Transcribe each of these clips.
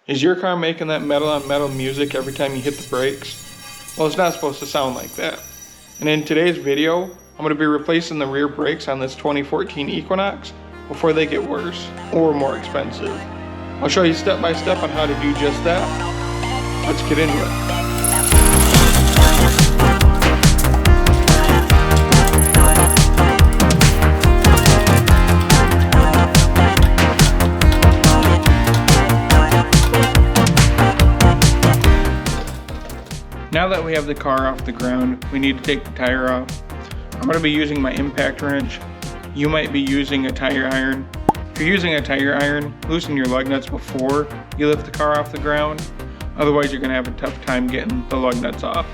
Is your car making that metal on metal music every time you hit the brakes? Well, it's not supposed to sound like that. And in today's video, I'm going to be replacing the rear brakes on this 2014 Equinox before they get worse or more expensive. I'll show you step by step on how to do just that. Let's get into it. Now that we have the car off the ground, we need to take the tire off. I'm going to be using my impact wrench. You might be using a tire iron. If you're using a tire iron, loosen your lug nuts before you lift the car off the ground. Otherwise, you're going to have a tough time getting the lug nuts off.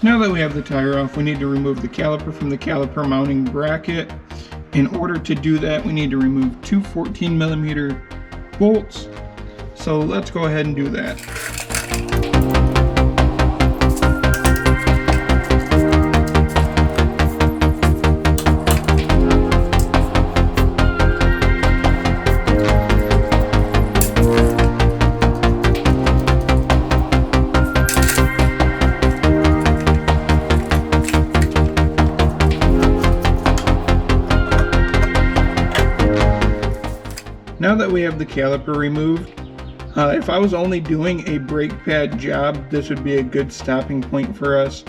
Now that we have the tire off, we need to remove the caliper from the caliper mounting bracket. In order to do that, we need to remove two 14mm bolts. So let's go ahead and do that. Now that we have the caliper removed, if I was only doing a brake pad job, this would be a good stopping point for us.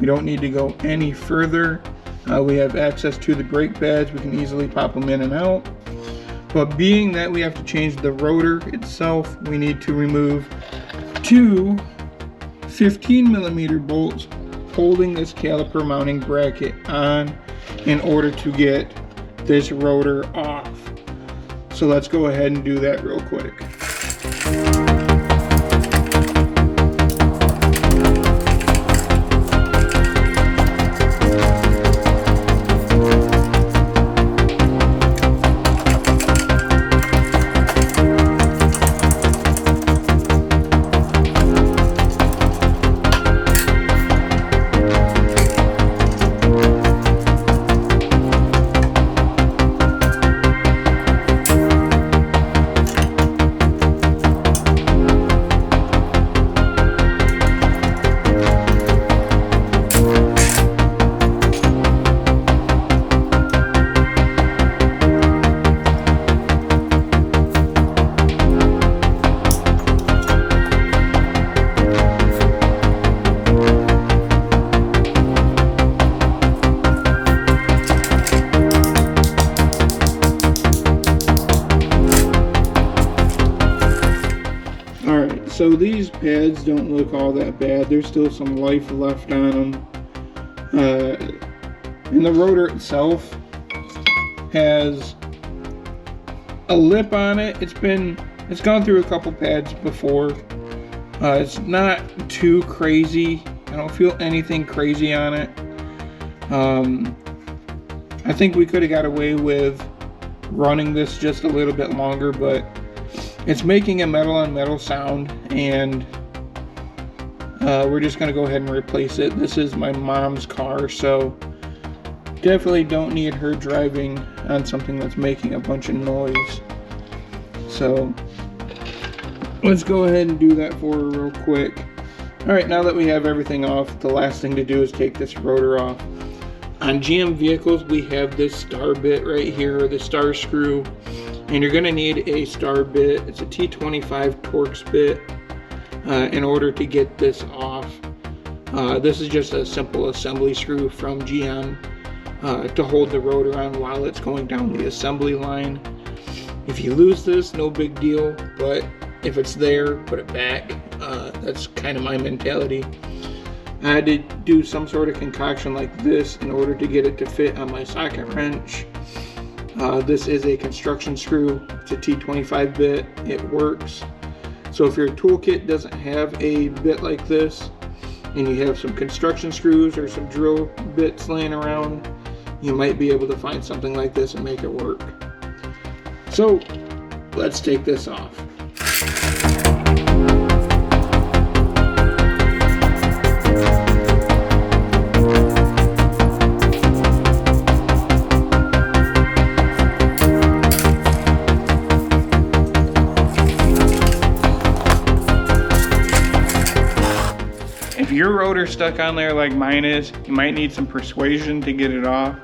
We don't need to go any further. We have access to the brake pads. We can easily pop them in and out. But being that we have to change the rotor itself, we need to remove two 15mm bolts holding this caliper mounting bracket on in order to get this rotor off. So let's go ahead and do that real quick. So these pads don't look all that bad. There's still some life left on them. And the rotor itself has a lip on it. It's gone through a couple pads before. It's not too crazy. I don't feel anything crazy on it. I think we could have got away with running this just a little bit longer, but it's making a metal on metal sound, and we're just going to go ahead and replace it. This is my mom's car, so definitely don't need her driving on something that's making a bunch of noise. So let's go ahead and do that for her real quick. Alright, now that we have everything off, the last thing to do is take this rotor off. On GM vehicles, we have this star bit right here, the star screw. And you're going to need a star bit. It's a T25 Torx bit in order to get this off. This is just a simple assembly screw from GM to hold the rotor on while it's going down the assembly line. If you lose this, no big deal, but if it's there, put it back. That's kind of my mentality. I had to do some sort of concoction like this in order to get it to fit on my socket wrench. This is a construction screw. It's a T25 bit. It works. So if your toolkit doesn't have a bit like this, and you have some construction screws or some drill bits laying around, you might be able to find something like this and make it work. So let's take this off. If your rotor's stuck on there like mine is, you might need some persuasion to get it off.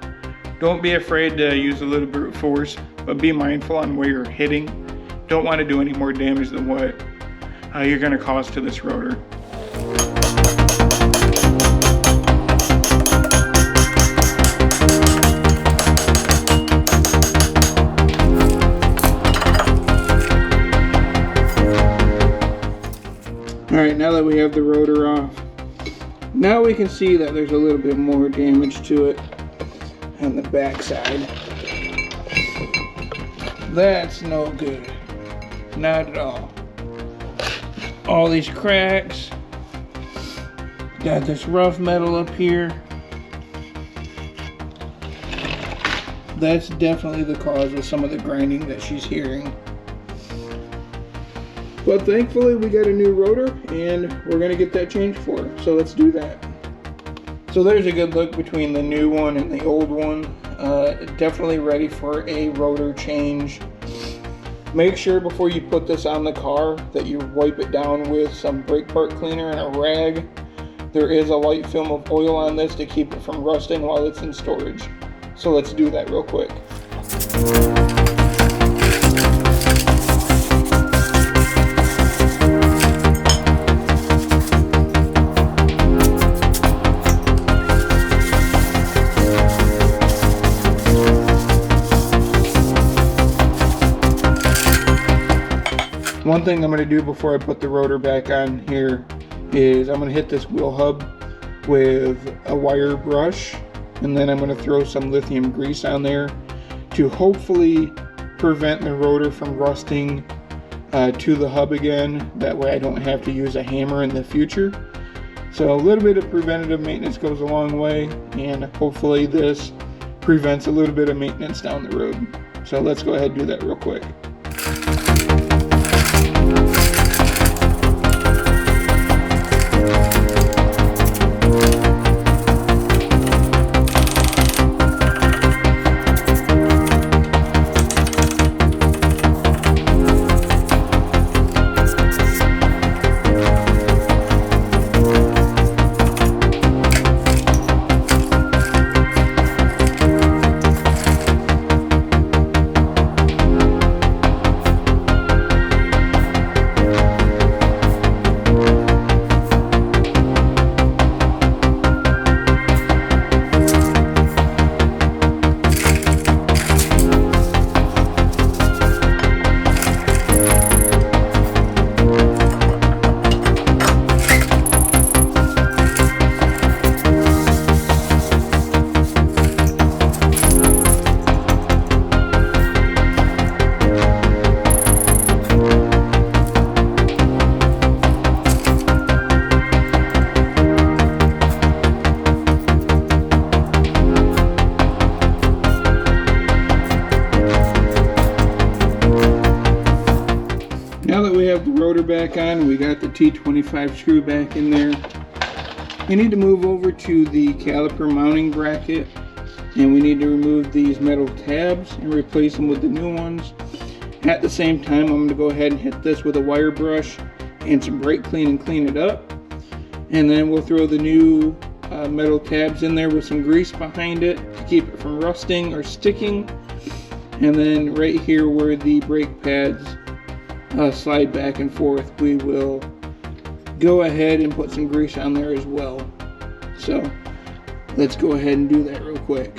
Don't be afraid to use a little brute force, but be mindful on where you're hitting. Don't want to do any more damage than what you're going to cause to this rotor. Alright, now that we have the rotor off, now we can see that there's a little bit more damage to it on the back side. That's no good. Not at all. All these cracks. Got this rough metal up here. That's definitely the cause of some of the grinding that she's hearing. But thankfully we got a new rotor and we're going to get that changed for her. So let's do that. So there's a good look between the new one and the old one. Definitely ready for a rotor change. Make sure before you put this on the car that you wipe it down with some brake part cleaner and a rag. There is a light film of oil on this to keep it from rusting while it's in storage. So let's do that real quick. One thing I'm going to do before I put the rotor back on here is I'm going to hit this wheel hub with a wire brush, and then I'm going to throw some lithium grease on there to hopefully prevent the rotor from rusting to the hub again. That way I don't have to use a hammer in the future. So a little bit of preventative maintenance goes a long way, and hopefully this prevents a little bit of maintenance down the road. So let's go ahead and do that real quick. Now that we have the rotor back on, we got the T25 screw back in there. We need to move over to the caliper mounting bracket, and we need to remove these metal tabs and replace them with the new ones. At the same time, I'm going to go ahead and hit this with a wire brush and some brake clean and clean it up. And then we'll throw the new metal tabs in there with some grease behind it to keep it from rusting or sticking. And then right here where the brake pads slide back and forth, we will go ahead and put some grease on there as well. So let's go ahead and do that real quick.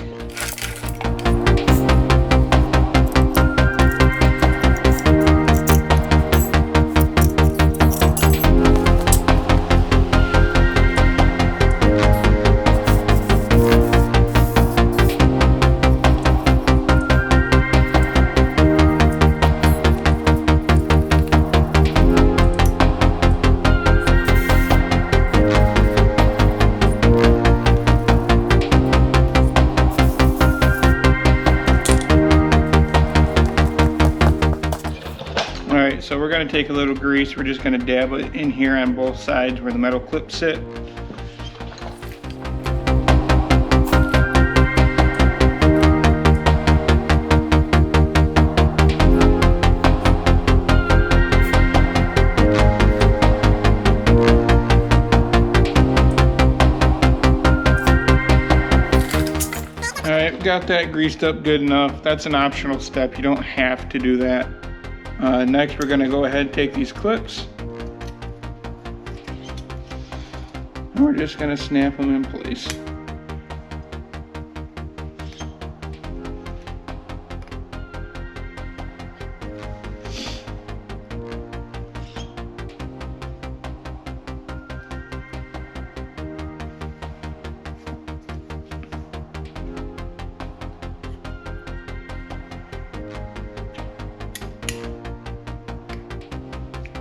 Alright, so we're going to take a little grease. We're just going to dab it in here on both sides where the metal clips sit. Alright, got that greased up good enough. That's an optional step. You don't have to do that. Next, we're going to go ahead and take these clips. And we're just going to snap them in place.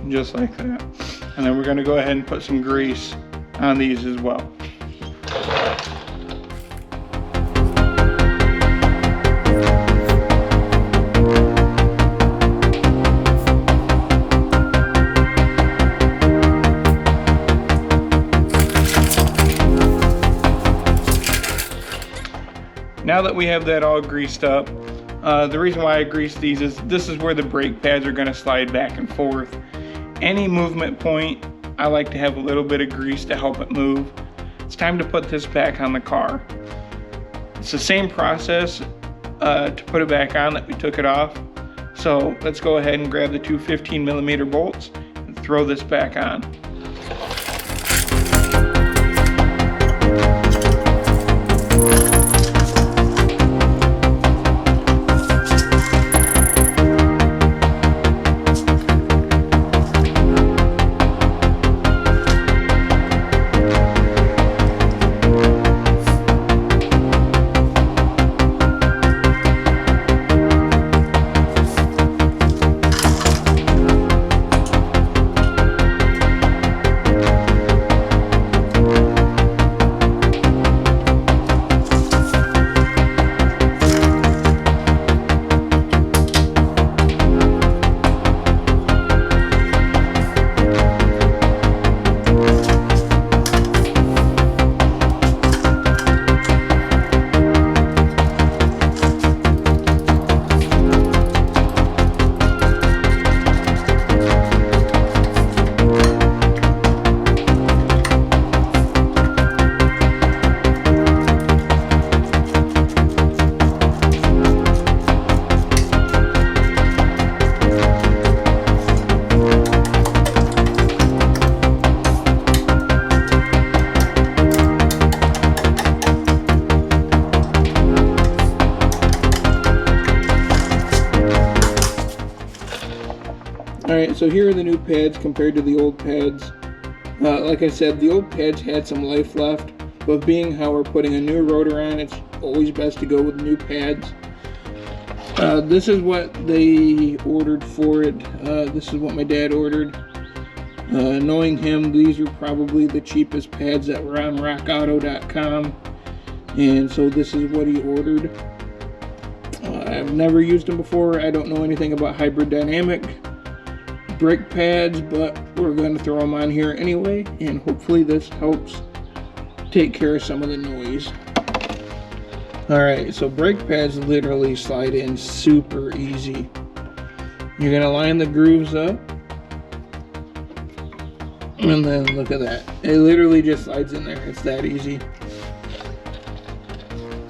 Just like that. And then we're going to go ahead and put some grease on these as well. Now that we have that all greased up, the reason why I grease these is this is where the brake pads are going to slide back and forth. Any movement point, I like to have a little bit of grease to help it move. It's time to put this back on the car. It's the same process to put it back on that we took it off. So let's go ahead and grab the two 15mm bolts and throw this back on. Alright, so here are the new pads compared to the old pads. Like I said, the old pads had some life left, but being how we're putting a new rotor on, it's always best to go with new pads. This is what they ordered for it. This is what my dad ordered. Knowing him, these are probably the cheapest pads that were on rockauto.com, and so this is what he ordered. I've never used them before. I don't know anything about hybrid dynamic brake pads, but we're going to throw them on here anyway, and hopefully this helps take care of some of the noise. Alright, so brake pads literally slide in super easy. You're going to line the grooves up, and then look at that. It literally just slides in there. It's that easy.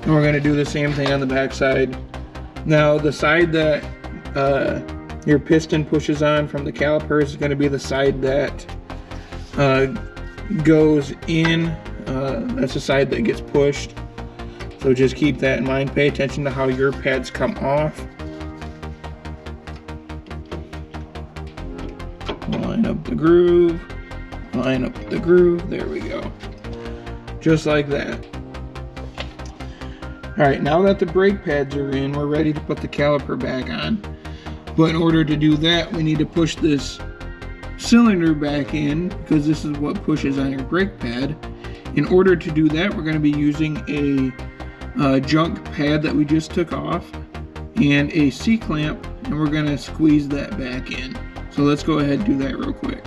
And we're going to do the same thing on the back side. Now, the side that your piston pushes on from the caliper is going to be the side that goes in. That's the side that gets pushed. So just keep that in mind. Pay attention to how your pads come off. Line up the groove. Line up the groove. There we go. Just like that. Alright, now that the brake pads are in, we're ready to put the caliper back on. But in order to do that, we need to push this cylinder back in, because this is what pushes on your brake pad. In order to do that, we're going to be using a junk pad that we just took off and a C-clamp, and we're going to squeeze that back in. So let's go ahead and do that real quick.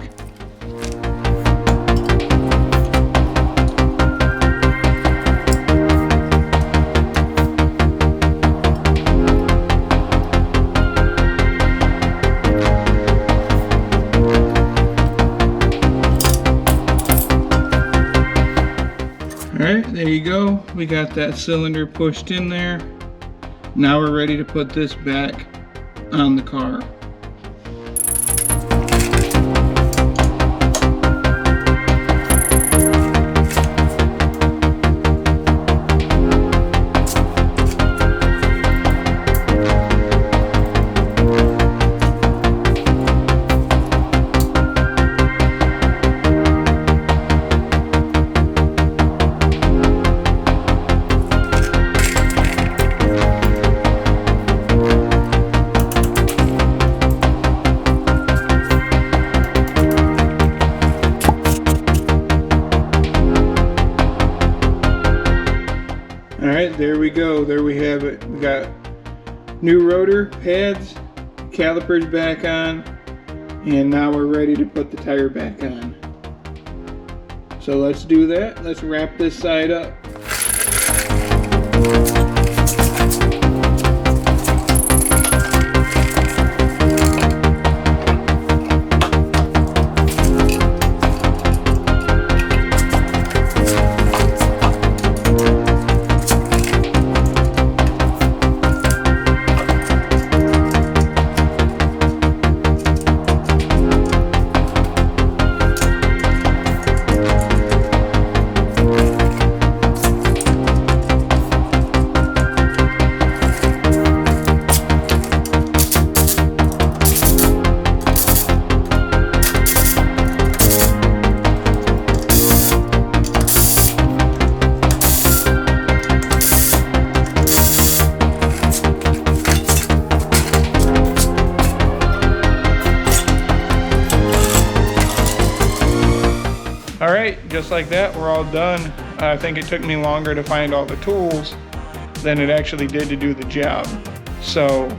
Alright, there you go. We got that cylinder pushed in there. Now we're ready to put this back on the car. Alright, there we go. There we have it. We got new rotor pads, calipers back on, and now we're ready to put the tire back on. So let's do that. Let's wrap this side up. Alright, just like that, we're all done. I think it took me longer to find all the tools than it actually did to do the job. So,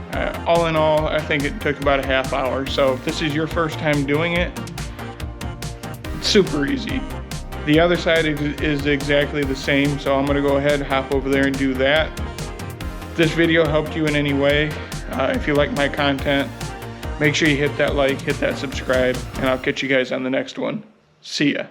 all in all, I think it took about a half hour. So if this is your first time doing it, it's super easy. The other side is exactly the same, so I'm gonna go ahead and hop over there and do that. If this video helped you in any way, if you like my content, make sure you hit that like, hit that subscribe, and I'll catch you guys on the next one. See ya.